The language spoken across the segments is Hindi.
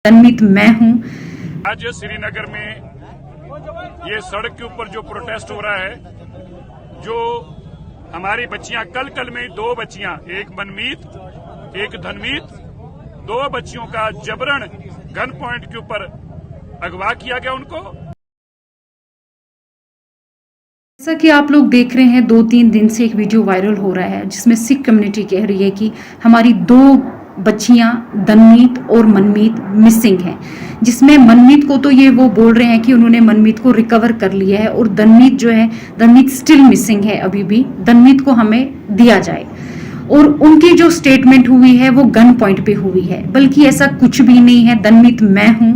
तन्मित मैं हूं। आज श्रीनगर में ये सड़क के ऊपर जो प्रोटेस्ट हो रहा है, जो हमारी बच्चियां कल में 2 बच्चियां, एक मनमीत एक धनमीत, 2 बच्चियों का जबरन गन पॉइंट के ऊपर अगवा किया गया उनको। जैसा कि आप लोग देख रहे हैं 2-3 दिन से एक वीडियो वायरल हो रहा है जिसमें सिख कम्युनिटी कह रही है कि हमारी 2 बच्चियां धनमीत और मनमीत मिसिंग हैं, जिसमें मनमीत को तो ये वो बोल रहे हैं कि उन्होंने मनमीत को रिकवर कर लिया है और धनमीत जो है धनमीत स्टिल मिसिंग है। अभी भी धनमीत को हमें दिया जाए। और उनकी जो स्टेटमेंट हुई है वो गन पॉइंट पे हुई है, बल्कि ऐसा कुछ भी नहीं है। धनमीत मैं हूं,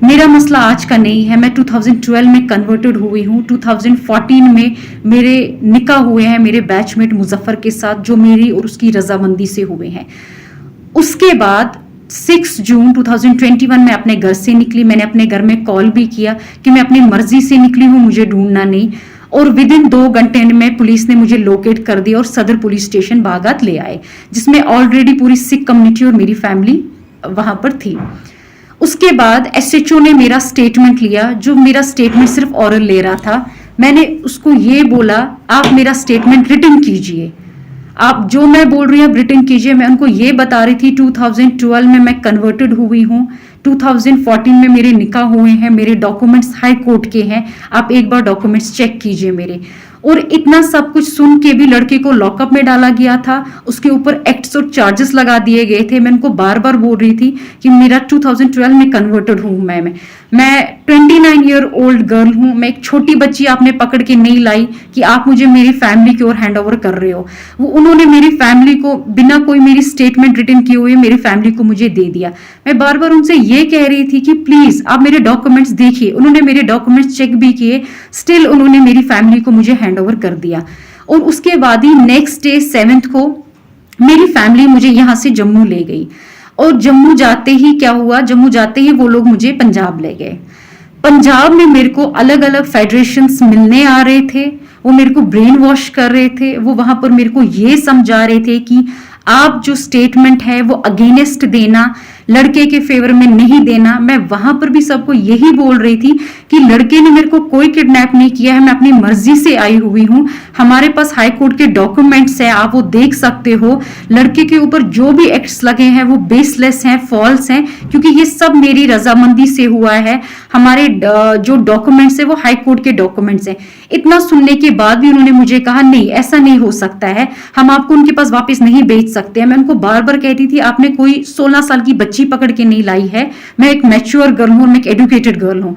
मेरा मसला आज का नहीं है। मैं 2012 में कन्वर्टेड हुई हूँ। 2014 में मेरे निकाह हुए हैं मेरे बैचमेट मुजफ्फर के साथ, जो मेरी और उसकी रजामंदी से हुए हैं। उसके बाद 6 जून 2021 में अपने घर से निकली। मैंने अपने घर में कॉल भी किया कि मैं अपनी मर्जी से निकली हूँ, मुझे ढूंढना नहीं। और विदिन 2 घंटे में पुलिस ने मुझे लोकेट कर दिया और सदर पुलिस स्टेशन बागात ले आए, जिसमें ऑलरेडी पूरी सिख कम्युनिटी और मेरी फैमिली वहां पर थी। उसके बाद एसएचओ ने मेरा स्टेटमेंट लिया, जो मेरा स्टेटमेंट सिर्फ ऑरल ले रहा था। मैंने उसको ये बोला, आप मेरा स्टेटमेंट रिटन कीजिए, आप जो मैं बोल रही हूँ आप रिटन कीजिए। मैं उनको ये बता रही थी 2012 में मैं कन्वर्टेड हुई हूँ, 2014 में मेरे निकाह हुए हैं, मेरे डॉक्यूमेंट्स हाई कोर्ट के हैं, आप एक बार डॉक्यूमेंट्स चेक कीजिए मेरे। और इतना सब कुछ सुन के भी लड़के को लॉकअप में डाला गया था, उसके ऊपर एक्ट्स और चार्जेस लगा दिए गए थे। मैं उनको बार बार बोल रही थी कि मेरा 2012 में कन्वर्टेड हूँ मैं 29 ईयर ओल्ड गर्ल हूँ। मैं एक छोटी बच्ची आपने पकड़ के नहीं लाई कि आप मुझे मेरी फैमिली की ओर हैंड ओवर कर रहे हो। वो उन्होंने मेरी फैमिली को बिना कोई मेरी स्टेटमेंट रिटन किए हुए मेरी फैमिली को मुझे दे दिया। मैं बार बार उनसे ये कह रही थी कि प्लीज आप मेरे डॉक्यूमेंट्स देखिए। उन्होंने मेरे डॉक्यूमेंट्स चेक भी किए, स्टिल उन्होंने मेरी फैमिली को मुझे हैंड ओवर कर दिया। और उसके बाद ही नेक्स्ट डे 7th को मेरी फैमिली मुझे यहाँ से जम्मू ले गई। और जम्मू जाते ही क्या हुआ, जम्मू जाते ही वो लोग मुझे पंजाब ले गए। पंजाब में मेरे को अलग अलग फेडरेशंस मिलने आ रहे थे, वो मेरे को ब्रेन वॉश कर रहे थे। वो वहां पर मेरे को ये समझा रहे थे कि आप जो स्टेटमेंट है वो अगेंस्ट देना, लड़के के फेवर में नहीं देना। मैं वहां पर भी सबको यही बोल रही थी कि लड़के ने मेरे को कोई किडनैप नहीं किया है, मैं अपनी मर्जी से आई हुई हूँ। हमारे पास हाई कोर्ट के डॉक्यूमेंट्स है, आप वो देख सकते हो। लड़के के ऊपर जो भी एक्ट्स लगे हैं वो बेसलेस हैं, फॉल्स हैं, क्योंकि ये सब मेरी रजामंदी से हुआ है। हमारे जो डॉक्यूमेंट्स है वो हाई कोर्ट के डॉक्यूमेंट्स हैं। इतना सुनने के बाद भी उन्होंने मुझे कहा नहीं ऐसा नहीं हो सकता है, हम आपको उनके पास वापस नहीं भेज सकते हैं। मैं उनको बार बार कहती थी आपने कोई 16 साल की बच्ची पकड़ के नहीं लाई है, मैं एक मैच्योर गर्ल हूं, मैं एक एजुकेटेड गर्ल हूं।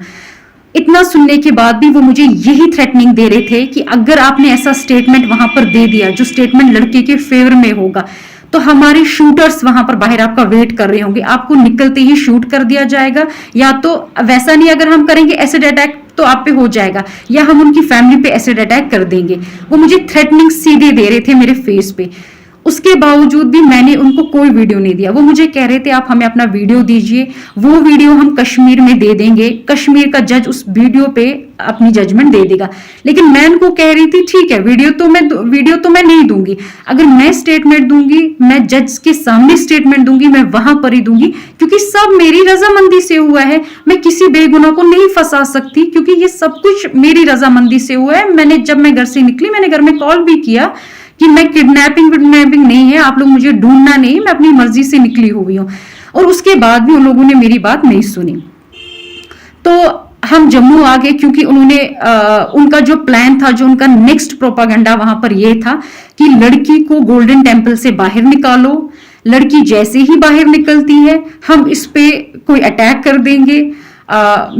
इतना सुनने के बाद भी वो मुझे यही थ्रेटनिंग दे रहे थे कि अगर आपने ऐसा स्टेटमेंट वहां पर दे दिया जो स्टेटमेंट लड़के के फेवर में होगा, तो हमारे शूटर्स वहां पर बाहर आपका वेट कर रहे होंगे, आपको निकलते ही शूट कर दिया जाएगा, या तो वैसा नहीं अगर हम करेंगे एसिड अटैक तो आप पे हो जाएगा, या हम उनकी फैमिली पे एसिड अटैक कर देंगे। वो मुझे थ्रेटनिंग सीधे दे रहे थे मेरे फेस पे। उसके बावजूद भी मैंने उनको कोई वीडियो नहीं दिया। वो मुझे कह रहे थे आप हमें अपना वीडियो दीजिए, वो वीडियो हम कश्मीर में दे देंगे, कश्मीर का जज उस वीडियो पे अपनी जजमेंट दे देगा। लेकिन मैं उनको कह रही थी ठीक है वीडियो तो मैं नहीं दूंगी, अगर मैं स्टेटमेंट दूंगी मैं जज के सामने स्टेटमेंट दूंगी, मैं वहां पर ही दूंगी, क्योंकि सब मेरी रजामंदी से हुआ है। मैं किसी बेगुनाह को नहीं फंसा सकती, क्योंकि ये सब कुछ मेरी रजामंदी से हुआ है। जब मैं घर से निकली मैंने घर में कॉल भी किया कि मैं किडनैपिंग नहीं है, आप लोग मुझे ढूंढना नहीं, मैं अपनी मर्जी से निकली हुई हूँ। और उसके बाद भी उन लोगों ने मेरी बात नहीं सुनी। तो हम जम्मू आ गए, क्योंकि उन्होंने उनका जो प्लान था, जो उनका नेक्स्ट प्रोपागेंडा वहां पर यह था कि लड़की को गोल्डन टेम्पल से बाहर निकालो, लड़की जैसे ही बाहर निकलती है हम इस पे कोई अटैक कर देंगे।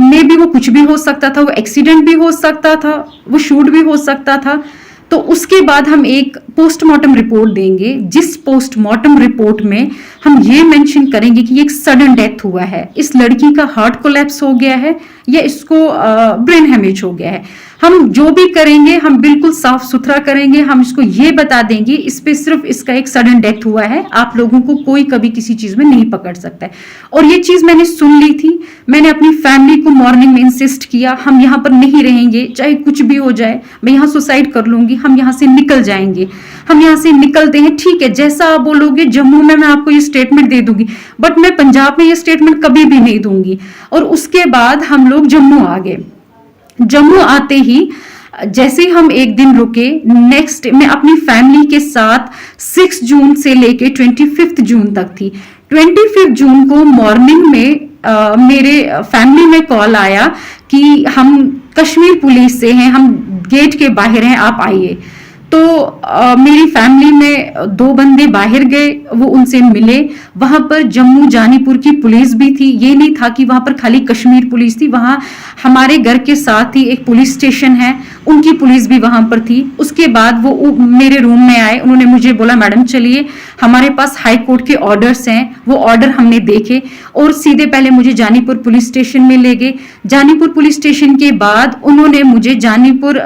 मे बी वो कुछ भी हो सकता था, वो एक्सीडेंट भी हो सकता था, वो शूट भी हो सकता था। तो उसके बाद हम एक पोस्टमार्टम रिपोर्ट देंगे, जिस पोस्टमार्टम रिपोर्ट में हम ये मेंशन करेंगे कि एक सडन डेथ हुआ है, इस लड़की का हार्ट कोलैप्स हो गया है या इसको ब्रेन हेमेज हो गया है। हम जो भी करेंगे हम बिल्कुल साफ सुथरा करेंगे। हम इसको ये बता देंगे इस पे सिर्फ इसका एक सडन डेथ हुआ है, आप लोगों को कोई कभी किसी चीज में नहीं पकड़ सकता है। और ये चीज मैंने सुन ली थी। मैंने अपनी फैमिली को मॉर्निंग में इंसिस्ट किया हम यहाँ पर नहीं रहेंगे, चाहे कुछ भी हो जाए, मैं यहाँ सुसाइड कर लूंगी, हम यहाँ से निकल जाएंगे। हम यहाँ से निकलते हैं, ठीक है जैसा आप बोलोगे जम्मू में मैं आपको ये स्टेटमेंट दे दूंगी, बट मैं पंजाब में ये स्टेटमेंट कभी भी नहीं दूंगी। और उसके बाद हम लोग जम्मू आ गए। जम्मू आते ही जैसे ही हम एक दिन रुके, नेक्स्ट मैं अपनी फैमिली के साथ 6 जून से लेके 25 जून तक थी। 25 जून को मॉर्निंग में मेरे फैमिली में कॉल आया कि हम कश्मीर पुलिस से हैं, हम गेट के बाहर हैं, आप आइए। तो मेरी फैमिली में 2 बंदे बाहर गए, वो उनसे मिले। वहां पर जम्मू जानीपुर की पुलिस भी थी, ये नहीं था कि वहां पर खाली कश्मीर पुलिस थी, वहां हमारे घर के साथ ही एक पुलिस स्टेशन है, उनकी पुलिस भी वहां पर थी। उसके बाद वो मेरे रूम में आए, उन्होंने मुझे बोला मैडम चलिए हमारे पास हाई कोर्ट के ऑर्डर्स हैं। वो ऑर्डर हमने देखे और सीधे पहले मुझे जानीपुर पुलिस स्टेशन में ले गए। जानीपुर पुलिस स्टेशन के बाद उन्होंने मुझे जानीपुर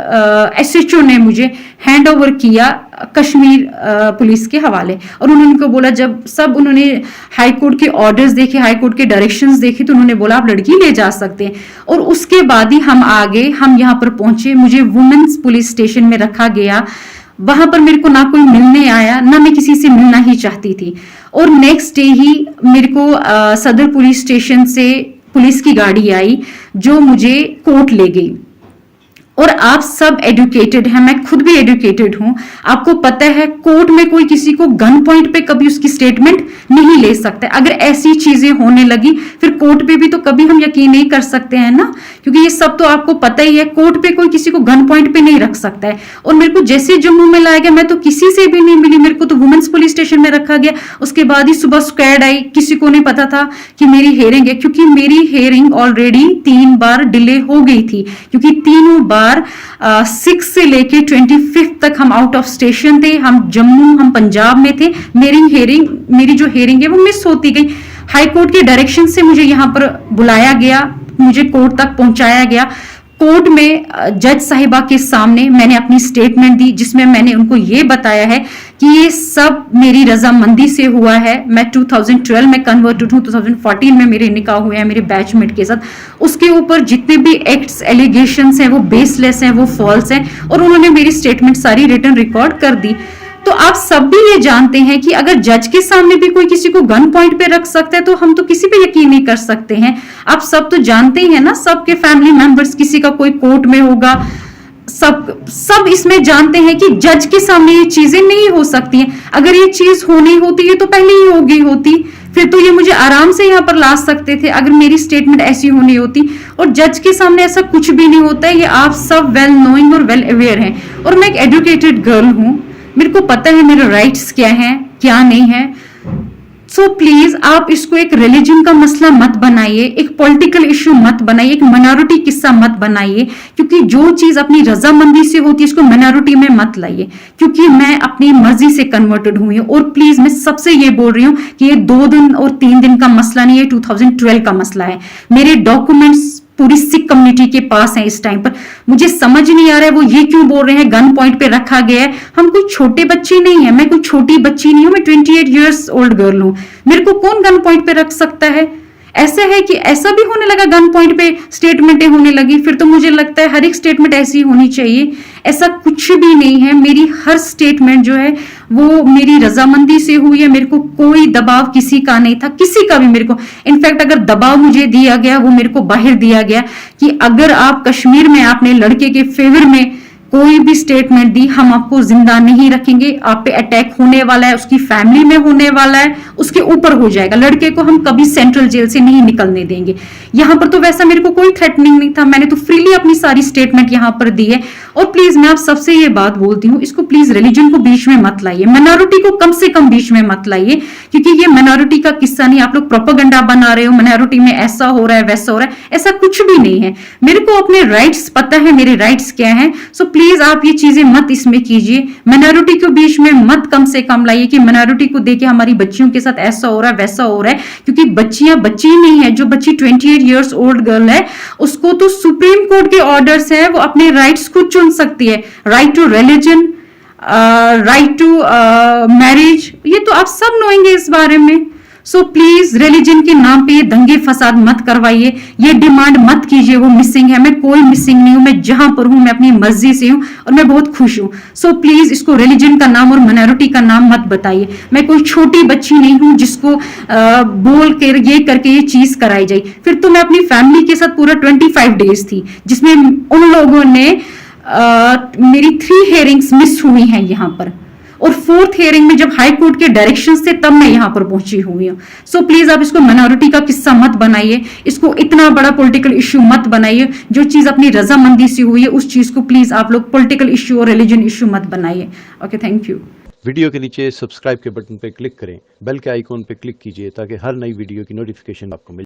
SHO ने मुझे हैंड ओवर किया कश्मीर पुलिस के हवाले। और उन्होंने को बोला, जब सब उन्होंने हाई कोर्ट के ऑर्डर्स देखे, हाई कोर्ट के डायरेक्शंस देखे, तो उन्होंने बोला आप लड़की ले जा सकते हैं। और उसके बाद ही हम आगे हम यहाँ पर पहुंचे, मुझे वुमेन्स पुलिस स्टेशन में रखा गया। वहां पर मेरे को ना कोई मिलने आया, ना मैं किसी से मिलना ही चाहती थी। और नेक्स्ट डे ही मेरे को सदर पुलिस स्टेशन से पुलिस की गाड़ी आई जो मुझे कोर्ट ले गई। और आप सब एजुकेटेड हैं, मैं खुद भी एजुकेटेड हूं, आपको पता है कोर्ट में कोई किसी को गन पॉइंट पे कभी उसकी स्टेटमेंट नहीं ले सकता। अगर ऐसी चीजें होने लगी फिर कोर्ट पे भी तो कभी हम यकीन नहीं कर सकते हैं ना, क्योंकि ये सब तो आपको पता ही है, कोर्ट पे कोई किसी को गन पॉइंट पे नहीं रख सकता है। और मेरे को जैसे जम्मू में लाया गया, मैं तो किसी से भी नहीं मिली, मेरे को तो वुमेन्स पुलिस स्टेशन में रखा गया। उसके बाद ही सुबह स्क्वाड आई, किसी को नहीं पता था कि मेरी हेयरिंग है, क्योंकि मेरी हेयरिंग ऑलरेडी 3 बार डिले हो गई थी, क्योंकि तीनों बार 6 से लेके 25 तक हम आउट ऑफ स्टेशन थे, हम जम्मू, हम पंजाब में थे। मेरी जो हेयरिंग है वो मिस होती गई। हाई कोर्ट के डायरेक्शन से मुझे यहाँ पर बुलाया गया, मुझे कोर्ट तक पहुंचाया गया। कोर्ट में जज साहिबा के सामने मैंने अपनी स्टेटमेंट दी, जिसमें मैंने उनको ये बताया है कि ये सब मेरी रजामंदी से हुआ है। मैं 2012 में कन्वर्टेड हूँ, 2014 में मेरे निकाह हुए हैं मेरे बैचमेट के साथ। उसके ऊपर जितने भी एक्ट्स एलिगेशंस हैं वो बेसलेस हैं, वो फॉल्स हैं, और उन्होंने मेरी स्टेटमेंट सारी रिटन रिकॉर्ड कर दी। तो आप सब भी ये जानते हैं कि अगर जज के सामने भी कोई किसी को गन पॉइंट पे रख सकता है तो हम तो किसी पे यकीन नहीं कर सकते हैं। आप सब तो जानते ही हैं ना, सबके फैमिली मेंबर्स किसी का कोई कोर्ट में होगा, सब इसमें जानते हैं कि जज के सामने ये चीजें नहीं हो सकती हैं। अगर ये चीज होनी होती है तो पहले ही हो गई होती, फिर तो ये मुझे आराम से यहाँ पर ला सकते थे अगर मेरी स्टेटमेंट ऐसी होनी होती। और जज के सामने ऐसा कुछ भी नहीं होता है, ये आप सब वेल नोइंग और वेल अवेयर हैं। और मैं एक एजुकेटेड गर्ल हूँ, मेरे को पता है मेरे राइट्स क्या हैं क्या नहीं है। सो प्लीज आप इसको एक रिलीजन का मसला मत बनाइए, एक पॉलिटिकल इश्यू मत बनाइए, एक माइनॉरिटी किस्सा मत बनाइए, क्योंकि जो चीज अपनी रजामंदी से होती है इसको माइनॉरिटी में मत लाइए, क्योंकि मैं अपनी मर्जी से कन्वर्टेड हुई हूँ। और प्लीज मैं सबसे ये बोल रही हूँ कि ये 2 दिन और 3 दिन का मसला नहीं है, 2012 का मसला है। मेरे डॉक्यूमेंट्स पूरी सिख कम्युनिटी के पास है इस टाइम पर। मुझे समझ नहीं आ रहा है वो ये क्यों बोल रहे हैं गन पॉइंट पे रखा गया है। हम कोई छोटे बच्चे नहीं है, मैं कोई छोटी बच्ची नहीं हूं, मैं 28 इयर्स ओल्ड गर्ल हूं। मेरे को कौन गन पॉइंट पे रख सकता है? ऐसा है कि ऐसा भी होने लगा, गन पॉइंट पे स्टेटमेंटें होने लगी, फिर तो मुझे लगता है हर एक स्टेटमेंट ऐसी होनी चाहिए। ऐसा कुछ भी नहीं है, मेरी हर स्टेटमेंट जो है वो मेरी रजामंदी से हुई है। मेरे को कोई दबाव किसी का नहीं था, किसी का भी मेरे को। इनफैक्ट अगर दबाव मुझे दिया गया वो मेरे को बाहर दिया गया कि अगर आप कश्मीर में आपने लड़के के फेवर में कोई भी स्टेटमेंट दी, हम आपको जिंदा नहीं रखेंगे, आप पे अटैक होने वाला है, उसकी फैमिली में होने वाला है, उसके ऊपर हो जाएगा। लड़के को हम कभी सेंट्रल जेल से नहीं निकलने देंगे। यहां पर तो वैसा मेरे को कोई थ्रेटनिंग नहीं था, मैंने तो फ्रीली अपनी सारी स्टेटमेंट यहां पर दी है। और प्लीज मैं आप सबसे ये बात बोलती हूँ, इसको प्लीज रिलीजन को बीच में मत लाइए, माइनॉरिटी को कम से कम बीच में मत लाइए, क्योंकि ये माइनॉरिटी का किस्सा नहीं। आप लोग प्रोपेगेंडा बना रहे हो, माइनॉरिटी में ऐसा हो रहा है वैसा हो रहा है, ऐसा कुछ भी नहीं है। मेरे को अपने राइट्स पता है, मेरे राइट्स क्या है। सो प्लीज आप ये चीजें मत इसमें कीजिए, माइनॉरिटी को बीच में मत कम से कम लाइए कि माइनॉरिटी को देखे हमारी बच्चियों के साथ ऐसा हो रहा है वैसा हो रहा है। क्योंकि बच्चियां बच्ची नहीं है, जो बच्ची 28 इयर्स ओल्ड गर्ल है उसको तो सुप्रीम कोर्ट के ऑर्डर्स है, वो अपने राइट्स खुद चुन सकती है। Right to religion, right to marriage, ये तो आप सब नोएंगे इस बारे में। सो प्लीज रिलीजन के नाम पे ये दंगे फसाद मत करवाइए, ये डिमांड मत कीजिए वो मिसिंग है। मैं कोई मिसिंग नहीं हूं, मैं जहां पर हूं मैं अपनी मर्जी से हूं और मैं बहुत खुश हूं। सो प्लीज इसको रिलीजन का नाम और माइनॉरिटी का नाम मत बताइए। मैं कोई छोटी बच्ची नहीं हूं जिसको बोल कर ये करके ये चीज कराई जाए। फिर तो मैं अपनी फैमिली के साथ पूरा 25 डेज थी, जिसमें उन लोगों ने मेरी 3 हियरिंग्स मिस हुई हैं यहाँ पर, और 4th हियरिंग में जब हाई कोर्ट के डायरेक्शंस थे तब मैं यहाँ पर पहुंची हुई हूँ। सो प्लीज आप इसको माइनॉरिटी का किस्सा मत बनाइए, इसको इतना बड़ा पॉलिटिकल इश्यू मत बनाइए। जो चीज अपनी रजामंदी से हुई है उस चीज को प्लीज आप लोग पॉलिटिकल इश्यू और रिलीजन इश्यू मत बनाइए। Okay, thank you. वीडियो के नीचे सब्सक्राइब के बटन पर क्लिक करें, बेल के आइकॉन पर क्लिक कीजिए ताकि हर नई वीडियो की नोटिफिकेशन आपको मिले।